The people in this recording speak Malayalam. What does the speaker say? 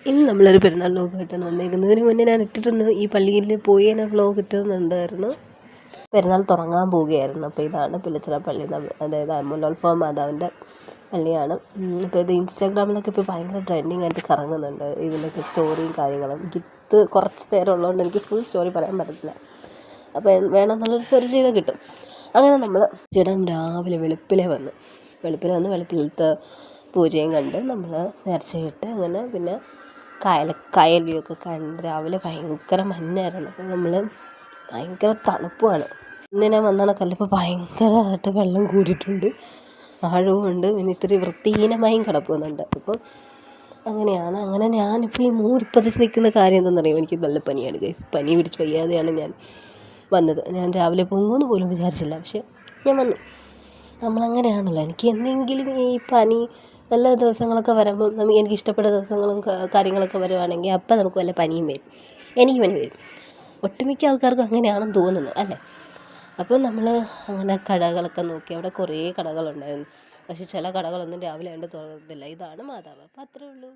ഇന്ന് നമ്മളൊരു പെരുന്നാൾ വ്ലോഗ് ആയിട്ടാണ് വന്നേക്കുന്നതിന് മുന്നേ ഞാൻ ഇട്ടിട്ടൊന്ന് ഈ പള്ളിയിൽ പോയി ഞാൻ വ്ലോഗ് ഇട്ടിരുന്നുണ്ടായിരുന്നു. പെരുന്നാൾ തുടങ്ങാൻ പോവുകയായിരുന്നു. അപ്പോൾ ഇതാണ് പിള്ളച്ചിറ പള്ളി, അതായത് അമുലോത്ഭവ മാതാവിൻ്റെ പള്ളിയാണ്. അപ്പോൾ ഇത് ഇൻസ്റ്റാഗ്രാമിലൊക്കെ ഇപ്പോൾ ഭയങ്കര ട്രെൻഡിങ് ആയിട്ട് കറങ്ങുന്നുണ്ട് ഇതിൻ്റെയൊക്കെ സ്റ്റോറിയും കാര്യങ്ങളും. എനിക്കിത് കുറച്ച് നേരം ഉള്ളതുകൊണ്ട് എനിക്ക് ഫുൾ സ്റ്റോറി പറയാൻ പറ്റത്തില്ല. അപ്പോൾ വേണമെന്നുള്ളൊരു സെർച്ച് ചെയ്താൽ കിട്ടും. അങ്ങനെ നമ്മൾ ചേട്ടൻ രാവിലെ വെളുപ്പിലെ വന്ന് വെളുപ്പിലത്തെ പൂജയും കണ്ട് നമ്മൾ നേർച്ചയിട്ട് അങ്ങനെ പിന്നെ കായൽ വ്യൂ ഒക്കെ കണ്ട് രാവിലെ ഭയങ്കര മഞ്ഞായിരുന്നു. അപ്പോൾ നമ്മൾ ഭയങ്കര തണുപ്പുമാണ്. ഇന്ന് ഞാൻ വന്ന കല്ലിപ്പോൾ ഭയങ്കരമായിട്ട് വെള്ളം കൂടിയിട്ടുണ്ട്, ആഴവും ഉണ്ട്, പിന്നെ ഇത്തിരി വൃത്തിഹീനമായും കിടക്കുന്നുണ്ട്. അപ്പം അങ്ങനെയാണ്. അങ്ങനെ ഞാനിപ്പോൾ ഈ മൂടിപ്പതിച്ച് നിൽക്കുന്ന കാര്യം എന്താണെന്നറിയാം, എനിക്ക് നല്ല പനിയാണ് ഗൈസ്. പനി പിടിച്ച് വയ്യാതെയാണ് ഞാൻ വന്നത്. ഞാൻ രാവിലെ പോകുമെന്ന് പോലും വിചാരിച്ചില്ല, പക്ഷേ ഞാൻ വന്നു. നമ്മളങ്ങനെയാണല്ലോ, എനിക്ക് എന്തെങ്കിലും ഈ പനി നല്ല ദിവസങ്ങളൊക്കെ വരുമ്പം എനിക്ക് ഇഷ്ടപ്പെട്ട ദിവസങ്ങളും കാര്യങ്ങളൊക്കെ വരുവാണെങ്കിൽ അപ്പം നമുക്ക് വല്ല പനിയും വരും, എനിക്ക് പനി വരും. ഒട്ടുമിക്ക ആൾക്കാർക്കും അങ്ങനെയാണെന്ന് തോന്നുന്നു അല്ലേ. അപ്പോൾ നമ്മൾ അങ്ങനെ കടകളൊക്കെ നോക്കി. അവിടെ കുറേ കടകളുണ്ടായിരുന്നു, പക്ഷേ ചില കടകളൊന്നും രാവിലെ ആയതുകൊണ്ട് തുറന്നില്ല. ഇതാണ് മാതാവ്. അപ്പോൾ അത്രേ ഉള്ളൂ.